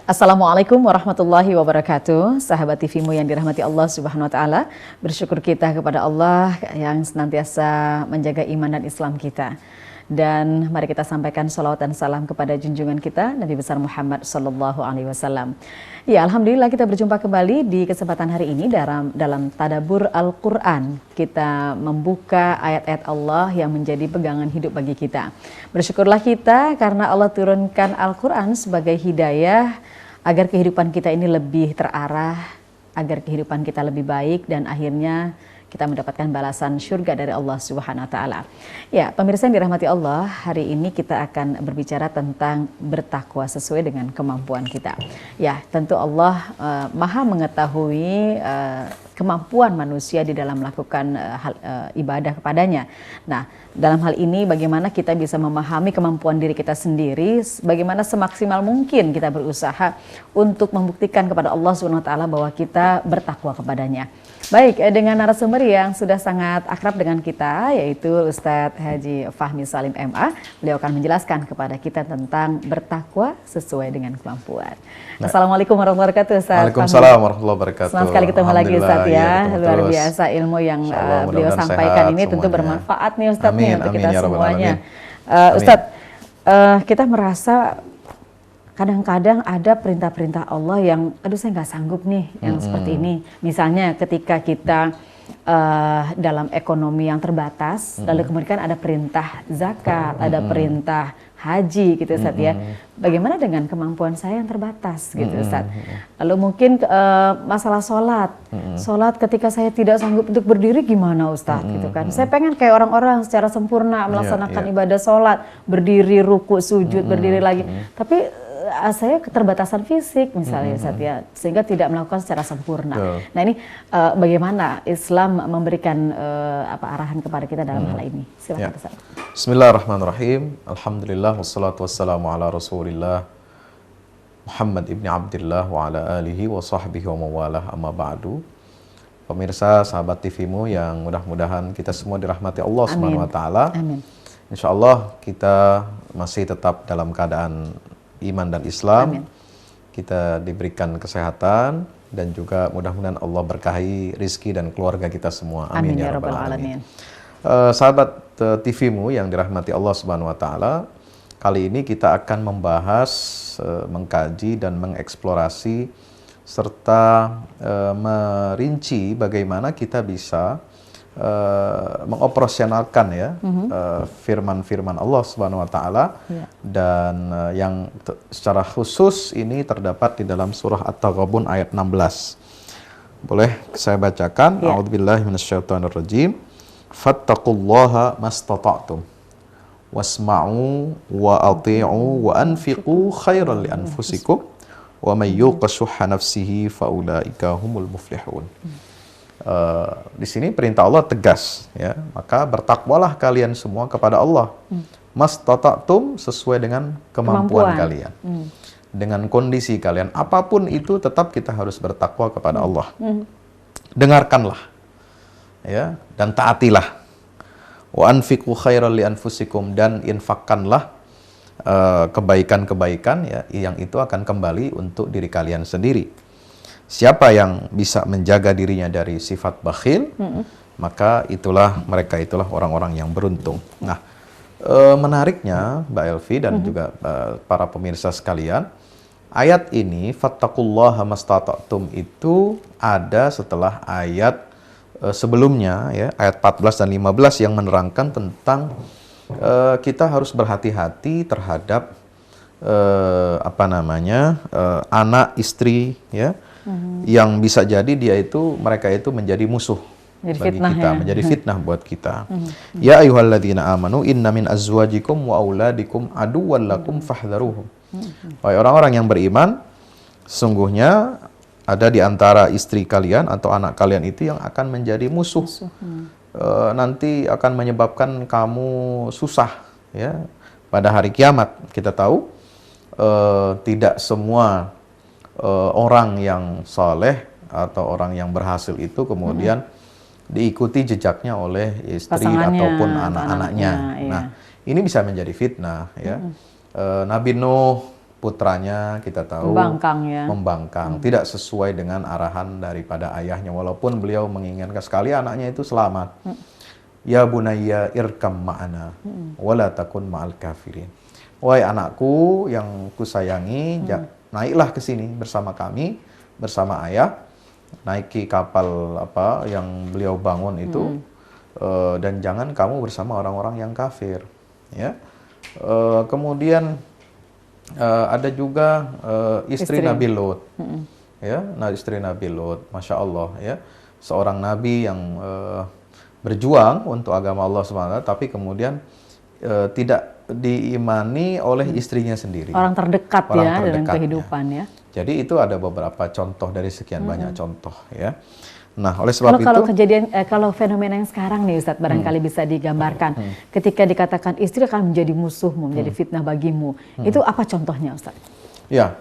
Assalamualaikum warahmatullahi wabarakatuh. Sahabat TV-mu yang dirahmati Allah Subhanahu wa taala, bersyukur kita kepada Allah yang senantiasa menjaga iman dan Islam kita. Dan mari kita sampaikan salawat dan salam kepada junjungan kita Nabi besar Muhammad sallallahu alaihi wasallam. Ya, alhamdulillah kita berjumpa kembali di kesempatan hari ini dalam tadabbur Al-Qur'an. Kita membuka ayat-ayat Allah yang menjadi pegangan hidup bagi kita. Bersyukurlah kita karena Allah turunkan Al-Qur'an sebagai hidayah agar kehidupan kita ini lebih terarah, agar kehidupan kita lebih baik dan akhirnya kita mendapatkan balasan syurga dari Allah Subhanahu wa taala. Ya, pemirsa yang dirahmati Allah, hari ini kita akan berbicara tentang bertakwa sesuai dengan kemampuan kita. Ya, tentu Allah Maha mengetahui kemampuan manusia di dalam melakukan ibadah kepadanya. Nah, dalam hal ini bagaimana kita bisa memahami kemampuan diri kita sendiri, bagaimana semaksimal mungkin kita berusaha untuk membuktikan kepada Allah Subhanahu wa taala bahwa kita bertakwa kepadanya. Baik, dengan narasumber yang sudah sangat akrab dengan kita, yaitu Ustadz Haji Fahmi Salim MA. Beliau akan menjelaskan kepada kita tentang bertakwa sesuai dengan kemampuan. Assalamualaikum warahmatullahi wabarakatuh, Ustadz. Waalaikumsalam warahmatullahi wabarakatuh. Senang sekali ketemu lagi, Ustadz ya. Luar biasa ilmu yang beliau sampaikan ini tentu bermanfaat nih, Ustadz, nih untuk kita semuanya. Ustadz, kita merasa kadang-kadang ada perintah-perintah Allah yang, aduh saya nggak sanggup nih yang seperti ini. Misalnya ketika kita dalam ekonomi yang terbatas, lalu kemudian ada perintah zakat, ada perintah haji gitu Ustadz ya. Bagaimana dengan kemampuan saya yang terbatas gitu Ustadz. Lalu mungkin masalah sholat. Sholat ketika saya tidak sanggup untuk berdiri gimana Ustadz gitu kan. Saya pengen kayak orang-orang secara sempurna melaksanakan ibadah sholat. Berdiri, ruku, sujud, berdiri lagi. Tapi saya keterbatasan fisik misalnya Ustadz ya, sehingga tidak melakukan secara sempurna. Nah ini bagaimana Islam memberikan arahan kepada kita dalam hal ini? Silakan Ustadz. Bismillahirrahmanirrahim. Alhamdulillah wassalatu wassalamu ala Rasulillah Muhammad ibni Abdillah wa ala alihi wa sahbihi wa mawalah amma ba'du. Pemirsa sahabat TV-mu yang mudah-mudahan kita semua dirahmati Allah Subhanahu wa taala. Amin. Insyaallah kita masih tetap dalam keadaan iman dan Islam. Amin. Kita diberikan kesehatan dan juga mudah-mudahan Allah berkahi rizki dan keluarga kita semua. Amin, ya rabbal alamin. Sahabat TV-mu yang dirahmati Allah Subhanahu wa taala, kali ini kita akan membahas, mengkaji dan mengeksplorasi serta merinci bagaimana kita bisa mengoperasionalkan ya firman-firman Allah Subhanahu wa taala dan yang secara khusus ini terdapat di dalam surah At-Taghabun ayat 16. Boleh saya bacakan? A'udzubillahi minasyaitonirrajim. Fattaqullaha mastata'tum wasma'u wa athi'u wa anfiqu khairan li anfusikum wa may yuqa syuhha nafsihi faulaika humul muflihun. Di sini perintah Allah tegas ya, maka bertakwalah kalian semua kepada Allah. Mastata'tum sesuai dengan kemampuan kalian. Dengan kondisi kalian apapun itu tetap kita harus bertakwa kepada Allah. Dengarkanlah ya dan taatilah. Wa anfiqu khairan li anfusikum, dan infakkanlah kebaikan-kebaikan ya yang itu akan kembali untuk diri kalian sendiri. Siapa yang bisa menjaga dirinya dari sifat bakhil, maka mereka itulah orang-orang yang beruntung. Nah, menariknya Mbak Elvi dan juga para pemirsa sekalian, ayat ini fattaqullaha mastata'tum itu ada setelah ayat sebelumnya ya, ayat 14 dan 15 yang menerangkan tentang kita harus berhati-hati terhadap anak, istri ya. Yang bisa jadi mereka itu menjadi musuh bagi kita, menjadi fitnah buat kita. Ya ayyuhalladzina amanu inna min azwajikum wa auladikum aduwwan lakum fahdharuhum. Wahai orang-orang yang beriman, sesungguhnya ada di antara istri kalian atau anak kalian itu yang akan menjadi musuh. Nanti akan menyebabkan kamu susah ya pada hari kiamat. Kita tahu tidak semua orang yang saleh atau orang yang berhasil itu kemudian diikuti jejaknya oleh istri ataupun anak-anaknya. Nah, ini bisa menjadi fitnah ya. Nabi Nuh putranya kita tahu membangkang ya. Membangkang, tidak sesuai dengan arahan daripada ayahnya, walaupun beliau menginginkan sekali anaknya itu selamat. Ya bunayya irkam ma'ana wala takun ma'al kafirin. Wahai anakku yang kusayangi, naiklah ke sini bersama kami, bersama ayah, naiki kapal apa yang beliau bangun itu, dan jangan kamu bersama orang-orang yang kafir. Ya. Kemudian ada juga istri Nabi Lot, ya, istri Nabi Lot, masya Allah, ya, seorang nabi yang berjuang untuk agama Allah SWT, tapi kemudian tidak diimani oleh istrinya sendiri. Orang terdekat ya dalam kehidupan ya. Jadi itu ada beberapa contoh dari sekian banyak contoh, ya. Nah, oleh sebab kalau itu kalau fenomena yang sekarang nih Ustadz, barangkali bisa digambarkan ketika dikatakan istri akan menjadi musuhmu, menjadi fitnah bagimu. Itu apa contohnya Ustadz? Ya,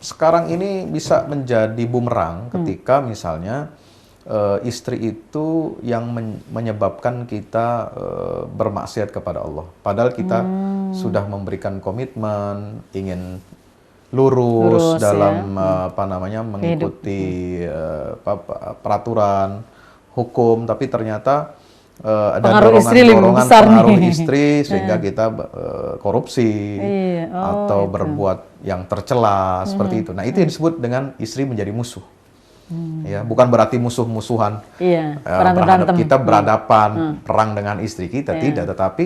sekarang ini bisa menjadi bumerang ketika misalnya istri itu yang menyebabkan kita bermaksiat kepada Allah. Padahal kita sudah memberikan komitmen, ingin lurus dalam mengikuti peraturan hukum, tapi ternyata ada dorongan pengaruh istri sehingga kita korupsi atau berbuat yang tercela seperti itu. Nah, itu yang disebut dengan istri menjadi musuh. Ya, bukan berarti musuh-musuhan. Kita berhadapan perang dengan istri kita, tidak. Tetapi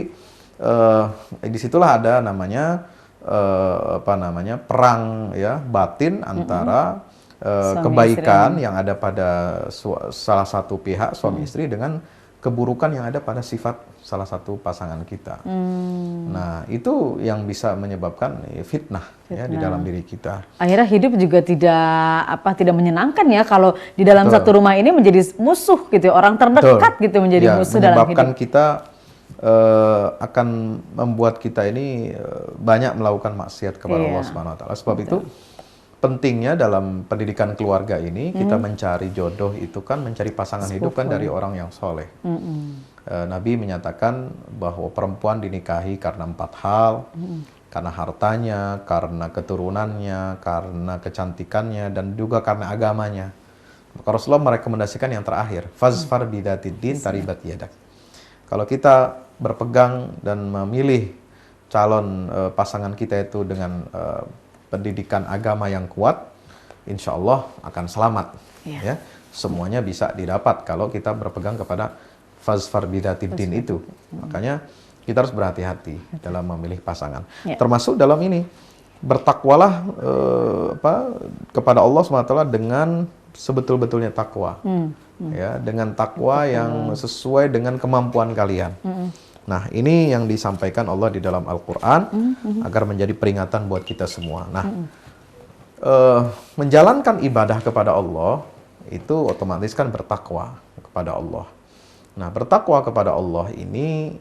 disitulah ada namanya perang ya batin antara kebaikan yang ada pada salah satu pihak suami istri dengan keburukan yang ada pada sifat salah satu pasangan kita. Nah, itu yang bisa menyebabkan fitnah ya di dalam diri kita. Akhirnya hidup juga tidak menyenangkan ya kalau di dalam satu rumah ini menjadi musuh gitu, orang terdekat gitu menjadi musuh dalam hidup. Menyebabkan kita akan membuat kita ini banyak melakukan maksiat kepada Allah Subhanahu wa taala. Sebab itu pentingnya dalam pendidikan keluarga ini kita mencari jodoh itu kan mencari pasangan hidup kan dari orang yang soleh. Nabi menyatakan bahwa perempuan dinikahi karena 4 hal, karena hartanya, karena keturunannya, karena kecantikannya, dan juga karena agamanya. Maka Rasulullah merekomendasikan yang terakhir, fazfar bidatid din taribat yadak. Kalau kita berpegang dan memilih calon pasangan kita itu dengan pendidikan agama yang kuat, insya Allah akan selamat. Ya, semuanya bisa didapat kalau kita berpegang kepada fazfar bidatid din itu. Makanya kita harus berhati-hati dalam memilih pasangan. Termasuk dalam ini, bertakwalah kepada Allah SWT dengan sebetul-betulnya takwa. Ya, dengan takwa yang sesuai dengan kemampuan kalian. Nah, ini yang disampaikan Allah di dalam Al-Quran agar menjadi peringatan buat kita semua. Nah, menjalankan ibadah kepada Allah itu otomatis kan bertakwa kepada Allah. Nah, bertakwa kepada Allah ini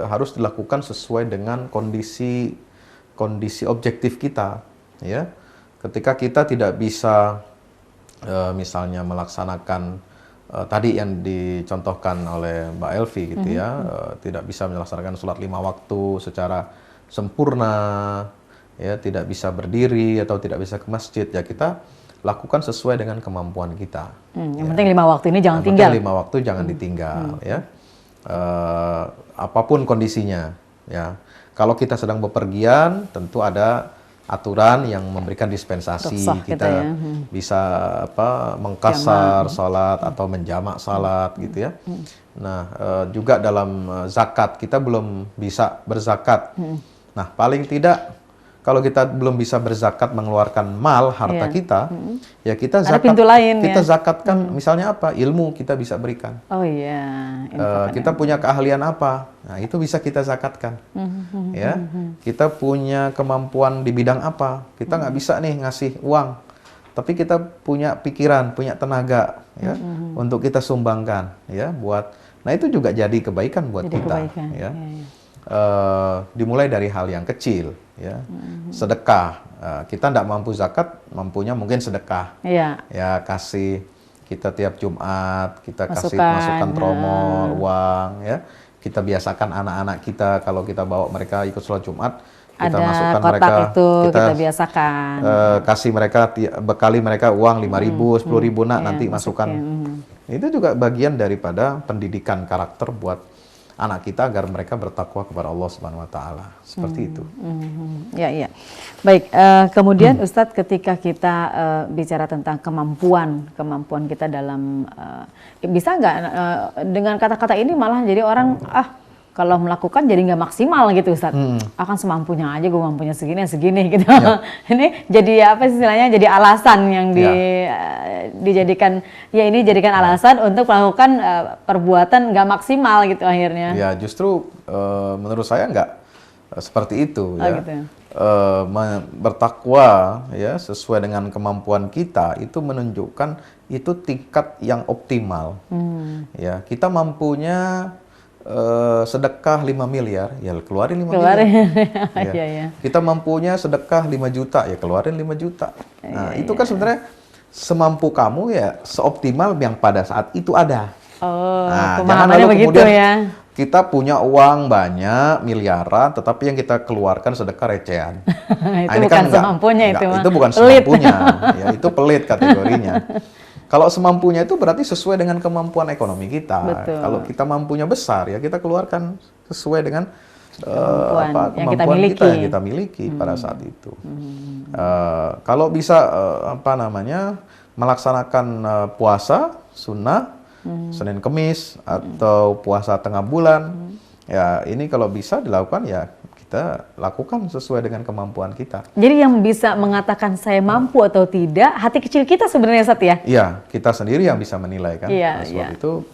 harus dilakukan sesuai dengan kondisi objektif kita. Ya, ketika kita tidak bisa misalnya melaksanakan tadi yang dicontohkan oleh Mbak Elvi gitu ya, tidak bisa melaksanakan sholat 5 waktu secara sempurna, ya, tidak bisa berdiri atau tidak bisa ke masjid, ya kita lakukan sesuai dengan kemampuan kita. Yang penting 5 waktu ini jangan tinggal. 5 waktu jangan ditinggal, ya. Apapun kondisinya, ya. Kalau kita sedang bepergian, tentu ada aturan yang memberikan dispensasi, kita bisa mengkasar salat atau menjamak salat gitu ya. Nah, juga dalam zakat kita belum bisa berzakat. Nah, paling tidak kalau kita belum bisa berzakat mengeluarkan mal harta kita, ya kita zakat, zakatkan misalnya apa? Ilmu kita bisa berikan. Oh iya. Kita punya keahlian apa? Nah, itu bisa kita zakatkan. Ya, kita punya kemampuan di bidang apa? Kita nggak bisa nih ngasih uang, tapi kita punya pikiran, punya tenaga, ya, untuk kita sumbangkan, ya, buat. Nah, itu juga jadi kebaikan buat kita. Ya. Dimulai dari hal yang kecil, ya, sedekah. Kita tidak mampu zakat, mampunya mungkin sedekah. Ya, kasih kita tiap Jumat, kita kasih masukan tromol, uang, ya. Kita biasakan anak-anak kita kalau kita bawa mereka ikut sholat Jumat, Kita ada masukkan kotak mereka, itu kita biasakan. Kasih mereka, bekali mereka uang 5.000, 10.000 nak, nanti masukkan. Itu juga bagian daripada pendidikan karakter buat anak kita agar mereka bertakwa kepada Allah Subhanahu wa taala. Seperti itu. Ya, iya. Baik, kemudian Ustadz, ketika kita bicara tentang kemampuan kita dalam bisa nggak dengan kata-kata ini malah jadi orang kalau melakukan jadi nggak maksimal gitu Ustadz. Akan semampunya aja, gue mampunya segini gitu. Ini jadi apa sih istilahnya, jadi alasan yang dijadikan, ya ini jadikan alasan untuk melakukan perbuatan nggak maksimal gitu akhirnya. Ya justru menurut saya nggak seperti itu ya. Gitu. Bertakwa ya sesuai dengan kemampuan kita itu menunjukkan itu tingkat yang optimal. Ya, kita mampunya sedekah 5 miliar, ya keluarin 5 miliar. Ya. Kita mampunya sedekah 5 juta, ya keluarin 5 juta. Nah, itu kan sebenarnya semampu kamu ya, seoptimal yang pada saat itu ada. Nah, jangan lalu kemudian kita punya uang banyak, miliaran, tetapi yang kita keluarkan sedekah recehan. Itu ini bukan kan semampunya itu bukan semampunya, ya itu pelit kategorinya. Kalau semampunya itu berarti sesuai dengan kemampuan ekonomi kita. Betul. Kalau kita mampunya besar ya kita keluarkan sesuai dengan kemampuan yang kita miliki pada saat itu. Kalau bisa melaksanakan puasa sunnah Senin Kemis atau puasa tengah bulan, ya ini kalau bisa dilakukan ya kita lakukan sesuai dengan kemampuan kita. Jadi yang bisa mengatakan saya mampu atau tidak, hati kecil kita sebenarnya, Ustadz ya? Iya, kita sendiri yang bisa menilai kan. Sebab itu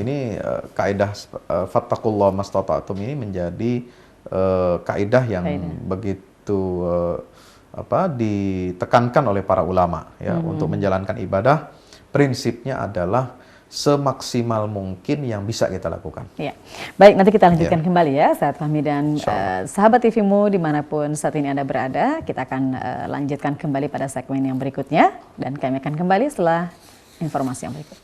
ini kaidah fattaqullaha mastata'tum ini menjadi kaidah yang begitu ditekankan oleh para ulama ya untuk menjalankan ibadah. Prinsipnya adalah semaksimal mungkin yang bisa kita lakukan. Ya. Baik, nanti kita lanjutkan kembali ya, Ustadz Fahmi dan sahabat TVmu dimanapun saat ini Anda berada. Kita akan lanjutkan kembali pada segmen yang berikutnya dan kami akan kembali setelah informasi yang berikut.